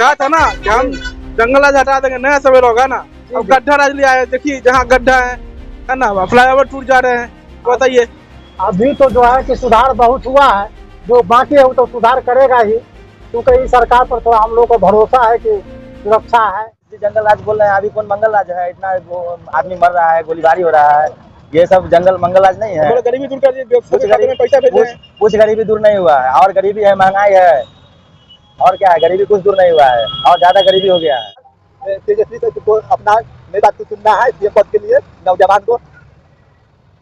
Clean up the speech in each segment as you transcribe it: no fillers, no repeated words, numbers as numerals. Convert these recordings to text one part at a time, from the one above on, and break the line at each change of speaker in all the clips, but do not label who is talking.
कहा था ना कि हम जंगल राज हटा देंगे, नया सवेरा होगा ना। अब गड्ढा राज ले आए, देखिए जहाँ गड्ढा है ना, फ्लाईओवर टूट जा रहे हैं। बताइए।
अभी तो जो है कि सुधार बहुत हुआ है, जो बाकी है वो तो सुधार करेगा ही, क्योंकि इस सरकार पर थोड़ा हम लोग को भरोसा है कि सुरक्षा है।
जंगल राज बोल रहे हैं, अभी कौन मंगल राज है? इतना आदमी मर रहा है, गोलीबारी हो रहा है, ये सब जंगल मंगल राज नहीं है।
गरीबी दूर कर दिए, पैसा भेजे हैं।
कुछ गरीबी दूर नहीं हुआ है, और गरीबी है, महंगाई है, और क्या है, गरीबी कुछ दूर नहीं हुआ है, और ज्यादा गरीबी हो गया है।
तेजस्वी को अपना नेता को चुनना है सीएम पद के लिए, नौजवान को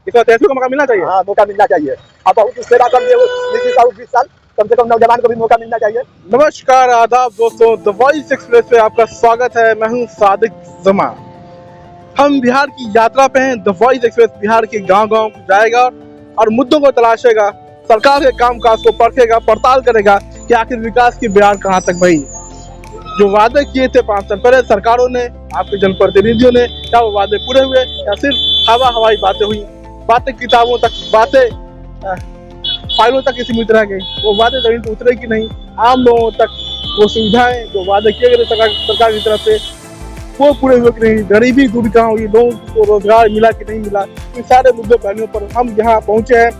तेजस्वी को मौका मिलना चाहिए।
हाँ, मौका मिलना चाहिए। अब बहुत सेवा कर दिए नीतीश साहब 20 साल, कम से कम नौजवान को भी मौका मिलना चाहिए।
नमस्कार, आदाब दोस्तों, द वॉइस एक्सप्रेस पे आपका स्वागत है। मैं हूं सादिक जमा। हम बिहार की यात्रा पे हैं। द वॉइस एक्सप्रेस बिहार के गांव-गांव जाएगा और मुद्दों को तलाशेगा, सरकार के कामकाज को परखेगा, पड़ताल करेगा कि आखिर विकास की बिहार कहां तक बढ़ी। जो वादे किए थे 5 साल पहले सरकारों ने, आपके जनप्रतिनिधियों ने, क्या वो वादे पूरे हुए या सिर्फ हवाई बातें हुई? बातें किताबों तक, बातें फाइलों तक सीमित रह गई। वो वादे जमीन पर उतरे कि नहीं? आम लोगों तक वो सुविधाएं जो वादे किए गए सरकार की तरफ से वो पूरे हुए कि नहीं? गरीबी दूर कहाँ हुई? लोगों को रोजगार मिला कि नहीं मिला? इन सारे मुद्दों पहलुओं पर हम यहाँ पहुंचे हैं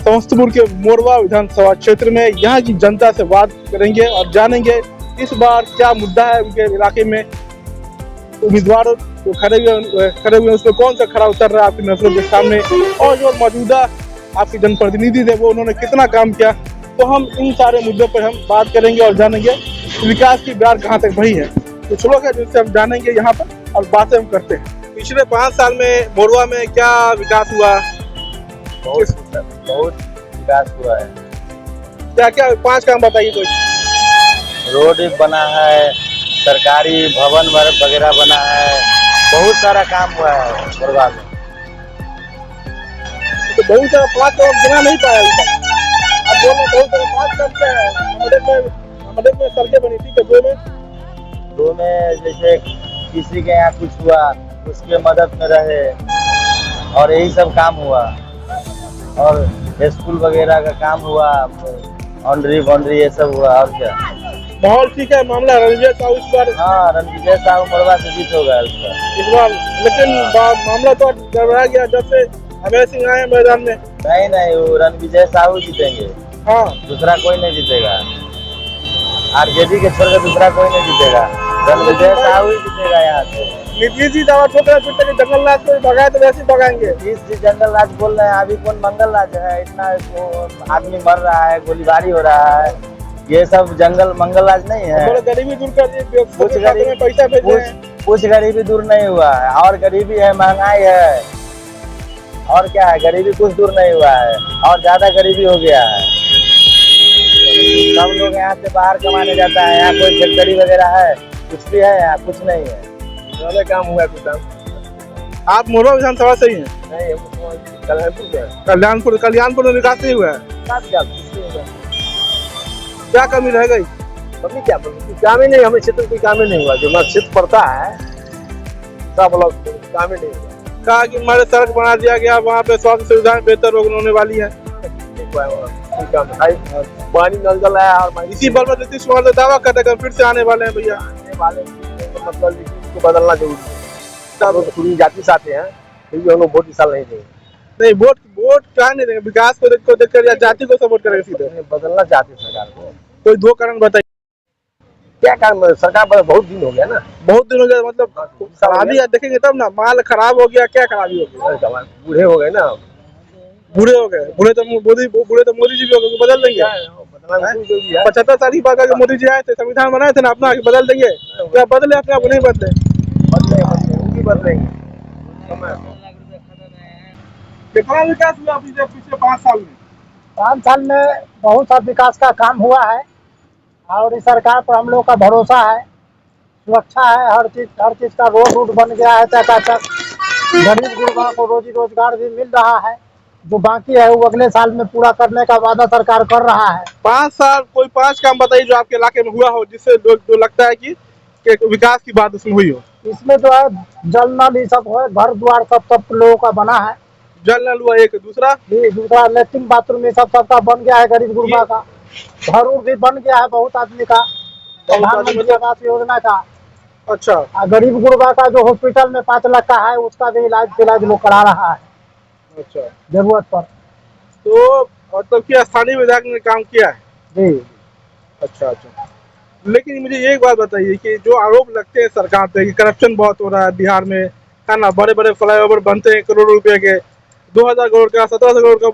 समस्तीपुर के मोरवा विधानसभा क्षेत्र में। यहाँ की जनता से बात करेंगे और जानेंगे इस बार क्या मुद्दा है उनके इलाके में। उम्मीदवारों जो खड़े हुए उसमें कौन सा खड़ा उतर रहा है आपकी नजरों के सामने, और जो मौजूदा आपके जनप्रतिनिधि थे वो उन्होंने कितना काम किया। तो हम इन सारे मुद्दों पर हम बात करेंगे और जानेंगे विकास की बिहार कहाँ तक बढ़ी है। कुछ लोग हैं जिनसे हम जानेंगे यहाँ पर और बातें हम करते हैं। पिछले 5 साल में मोरवा में क्या विकास हुआ?
बहुत विकास हुआ है।
क्या क्या 5 काम बताइए कोई।
रोड बना है, सरकारी भवन वगैरह बना है, बहुत सारा काम हुआ है मोरवा में।
तो बहुत सारा 5 तो गिना नहीं पाया अभी तक। अब दोनों बहुत सारा 5 काम क्या है? मदद में सड़कें बनी थी,
दो में जैसे किसी के यहाँ कुछ हुआ उसके मदद में रहे, और यही सब काम हुआ। और स्कूल वगैरह का काम हुआ, बाउंड्री ये सब हुआ। और क्या
माहौल ठीक है? मामला रणविजय साहू इस बार,
हाँ, रणविजय साहू मोरवा से जीत होगा
इस बार, लेकिन मामला तो गड़बड़ा गया जब से अभय सिंह आए मैदान में।
नहीं, वो रणविजय साहू जीतेंगे।
हाँ,
दूसरा कोई नहीं जीतेगा, आरजेडी के छोड़ कर दूसरा कोई नहीं जीतेगा, रणविजय साहू ही जीतेगा यहाँ से।
नीतीश जी दावा ठोक रहे थे कि जंगल राज को भगाए तो वैसे ही भगाएंगे।
नीतीश जी जंगल राज बोल रहे हैं, अभी कौन मंगल राज है? इतना आदमी मर रहा है, गोलीबारी हो रहा है, ये सब जंगल मंगल राज नहीं है।
गरीबी दूर कर दिए, पैसा भेजे हैं।
कुछ गरीबी दूर नहीं हुआ है, और गरीबी है, महंगाई है, और क्या है, गरीबी कुछ दूर नहीं हुआ है, और ज्यादा गरीबी हो गया है। सब लोग यहाँ से बाहर कमाने जाता है, यहाँ कोई फैक्ट्री वगैरह है? कुछ भी है यहाँ? कुछ नहीं है।
काम हुआ है कुछ काम।
आप मोरवा विधानसभा से ही हैं?
नहीं,
कल्याणपुर में विकास नहीं हुआ है। क्या कमी रह गई?
कमी क्या? काम ही नहीं, हमें क्षेत्र कोई काम ही नहीं हुआ। जो हमारा क्षेत्र पड़ता है सब लोग काम ही नहीं हुआ।
कहा कि हमारे सड़क बना दिया गया, वहाँ पे स्वास्थ्य सुविधाएं बेहतर होने वाली है।
पानी नल जल है, और
इसी बल में नीतीश कुमार ने दावा कर रहे हैं फिर से आने वाले हैं भैया।
आने वाले मतलब इसको बदलना जरूरी है। पूरी जाति से आते हैं, फिर भी हम लोग वोट इस साल नहीं देंगे।
नहीं, वोट क्या नहीं देंगे? विकास को देखकर या जाति को सपोर्ट करेंगे सीधे?
बदलना चाहते हैं सरकार को।
कोई 2 कारण बताइए।
क्या कारण? सरकार पर बहुत दिन हो गया ना।
बहुत दिन हो गया, मतलब खराबी देखेंगे तब ना। माल खराब हो गया, क्या खराबी हो गई?
बूढ़े हो गए ना।
बूढ़े तो मोदी जी भी हो गए, बदल देंगे। 75 साल की बात है, मोदी जी आए थे, संविधान बनाए थे ना अपना, बदल देंगे? क्या बदले अपने आप? नहीं बदले,
बदलेंगे।
कितना विकास हुआ पिछले 5 साल में?
5 साल में बहुत सा विकास का काम हुआ है, और इस सरकार पर हम लोग का भरोसा है। सुरक्षा है, हर चीज का रोड बन गया है चकाचक। गरीब गुरबा को रोजी रोजगार भी मिल रहा है। जो बाकी है वो अगले साल में पूरा करने का वादा सरकार कर रहा है।
5 साल कोई 5 काम बताइए जो आपके इलाके में हुआ हो, जिससे जो लगता है कि विकास की बात उसमें हुई हो।
इसमें जो है जल नल ये सब है, घर द्वार सब लोगों का बना है।
जल नल हुआ एक, दूसरा
लेट्रिन बाथरूम ये सबका बन गया है। गरीब गुरबा का घर भी बन गया है बहुत आदमी का। प्रधानमंत्री आवास योजना का।
अच्छा
और गरीब गुरबा का जो हॉस्पिटल में 5 लाख का है, उसका भी इलाज लोग करा रहा है
अच्छा।
जरूरत पर।
तो मतलब कि स्थानीय विधायक ने काम किया है।
जी।
अच्छा अच्छा। लेकिन मुझे एक बात बताइए कि जो आरोप लगते हैं सरकार पे कि करप्शन बहुत हो रहा है बिहार में, है ना, बड़े बड़े फ्लाईओवर बनते हैं करोड़ों रुपए के, 2000 करोड़ का, 1700 करोड़ का,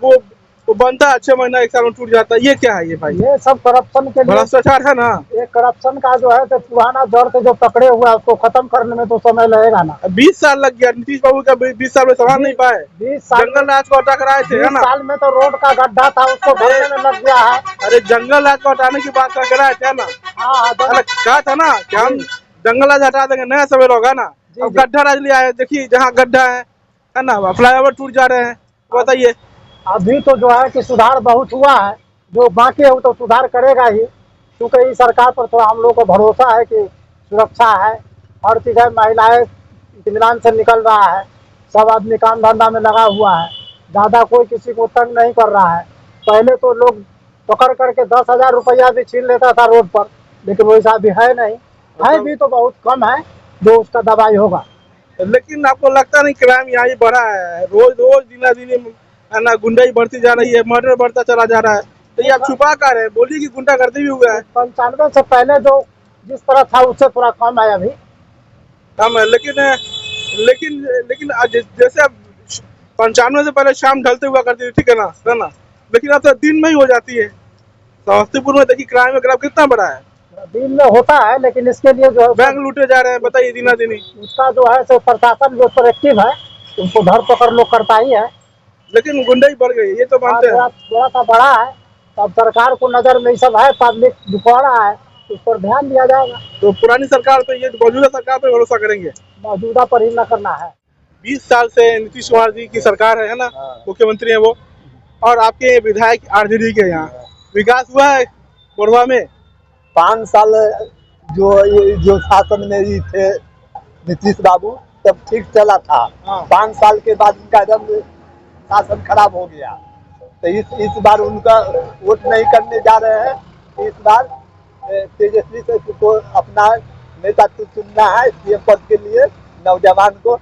वो बनता है 6 महीना 1 साल में टूट जाता है, ये क्या है ये भाई?
ये सब करप्शन के लिए,
भ्रष्टाचार है ना।
ये करप्शन का जो है तो पुराना जड़ से जो पकड़े हुआ है उसको खत्म करने में तो समय लगेगा ना।
20 साल लग गया नीतीश बाबू का, 20 साल में संभाल नहीं पाए।
20 साल
जंगल राज को हटा कर आए थे, है
20
ना।
साल में तो रोड का गड्ढा था उसको भरने में लग गया है।
अरे जंगल राज को हटाने की बात कर आए थे ना।
हाँ
अरे कहा था ना कि हम जंगल राज हटा देंगे, नया सवेरा होगा ना। अब
जी।
गड्ढा राज ले आए, देखिए जहाँ गड्ढा है ना, फ्लाईओवर टूट जा रहे हैं। बताइए।
अभी तो जो है कि सुधार बहुत हुआ है, जो बाकी है वो तो सुधार करेगा ही, क्योंकि इस सरकार पर थोड़ा हम लोग को भरोसा है कि सुरक्षा है, हर चीज़ है, महिलाएं इत्मीनान से निकल रहा है, सब आदमी काम धंधा में लगा हुआ है, ज़्यादा कोई किसी को तंग नहीं कर रहा है। पहले तो लोग पकड़ करके 10,000 रुपया भी छीन लेता था रोड पर, लेकिन वैसा अभी है नहीं, है भी तो बहुत कम है जो उसका दवाई होगा।
लेकिन आपको लगता नहीं क्राइम यहाँ ही बढ़ा है? रोज रोज दिना दिन, है ना, गुंडाई बढ़ती जा रही है, मर्डर बढ़ता चला जा रहा है। तो ये आप छुपा कर रहे हैं, बोलिए कि गुंडागर्दी भी हुआ है।
95 से पहले जो जिस तरह था उससे थोड़ा कम है अभी।
कम है, लेकिन लेकिन लेकिन जैसे अब 95 से पहले शाम ढलते हुआ करती थी, ठीक है ना, लेकिन अब तो दिन में ही हो जाती है। समस्तीपुर में देखिए क्राइम ग्राफ कितना बड़ा है।
दिन में होता है, लेकिन इसके लिए जो है
बैंक लूटे जा रहे हैं, बताइए, दिना दिन ही।
उसका जो है सो प्रशासन जो प्रोएक्टिव है उसको धर पकड़ लोग करता ही है।
लेकिन गुंडाई बढ़ गई, ये तो मानते हैं।
थोड़ा सा बड़ा है, तब सरकार को नजर में ये सब है, पब्लिक दुखा रहा है, उस पर ध्यान दिया जाएगा।
तो पुरानी सरकार पे, ये मौजूदा सरकार पे भरोसा करेंगे?
मौजूदा पर ही न करना है।
20 साल से नीतीश कुमार जी की सरकार है ना, मुख्यमंत्री है वो, और आपके विधायक आरजेडी के यहाँ विकास हुआ है कोरबा में?
5 साल जो शासन में ही थे नीतीश बाबू, तब ठीक चला था। 5 साल के बाद उनका एकदम शासन खराब हो गया, तो इस बार उनका वोट नहीं करने जा रहे हैं। इस बार तेजस्वी को अपना नेता चुनना है सीएम पद के लिए, नौजवान को।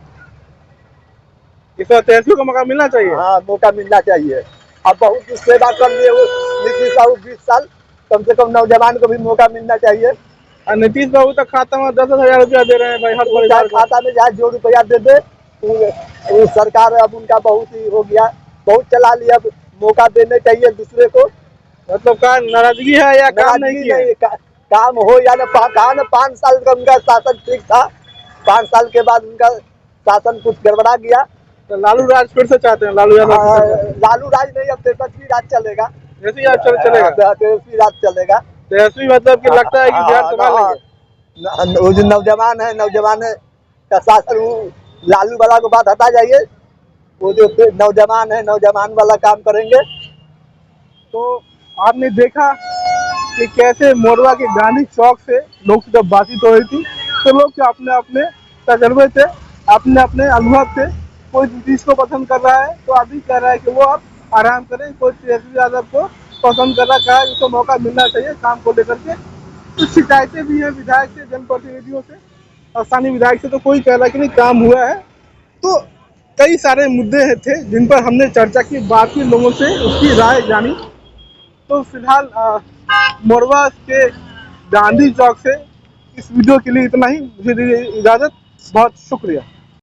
इस बार तेजस्वी को मौका मिलना चाहिए।
हाँ, मौका मिलना चाहिए। अब बहुत सेवा कर लिए वो नीतीश बाबू 20 साल, कम से कम नौजवान को भी मौका मिलना चाहिए।
और नीतीश बाबू तक खाता में 10,000 रुपया दे रहे हैं भाई, हर परिवार को।
खाता में जहाँ जो रुपया दे दे, वो सरकार अब उनका बहुत ही हो गया, बहुत चला लिया। अब मौका देने चाहिए दूसरे को।
मतलब का नाराजगी है या काम नहीं किया?
काम हो या ना, 5 साल का उनका शासन ठीक था, 5 साल के बाद उनका शासन कुछ गड़बड़ा गया।
तो लालू राज फिर से चाहते हैं? लालू यादव
लालू राज नहीं, अब तेजस्वी राज चलेगा।
तेजस्वी राज चलेगा?
तेजस्वी राज चलेगा।
तेजस्वी मतलब कि लगता है कि बिहार संभाल लेंगे।
वो जो नौजवान है, नौजवान का शासन, लालू वाला को बात हटा जाइए, वो जो नौजवान है, नौजवान वाला काम करेंगे।
तो आपने देखा कि कैसे मोरवा के गांधी चौक से लोग जब बातचीत हो रही थी, तो लोग के अपने अपने तजर्बे थे, अपने अपने अनुभव थे। कोई नीतीश को पसंद कर रहा है तो अभी कह रहा है कि वो अब आराम करें, कोई तेजस्वी यादव को पसंद कर रहा है, उसको मौका मिलना चाहिए काम को लेकर के। कुछ शिकायतें भी हैं विधायक से, जनप्रतिनिधियों से, और स्थानीय विधायक से, तो कोई कह रहा है कि नहीं काम हुआ है। तो कई सारे मुद्दे थे जिन पर हमने चर्चा की, बाकी लोगों से उसकी राय जानी। तो फिलहाल मोरवा के गांधी चौक से इस वीडियो के लिए इतना ही। मुझे दीजिए इजाजत, बहुत शुक्रिया।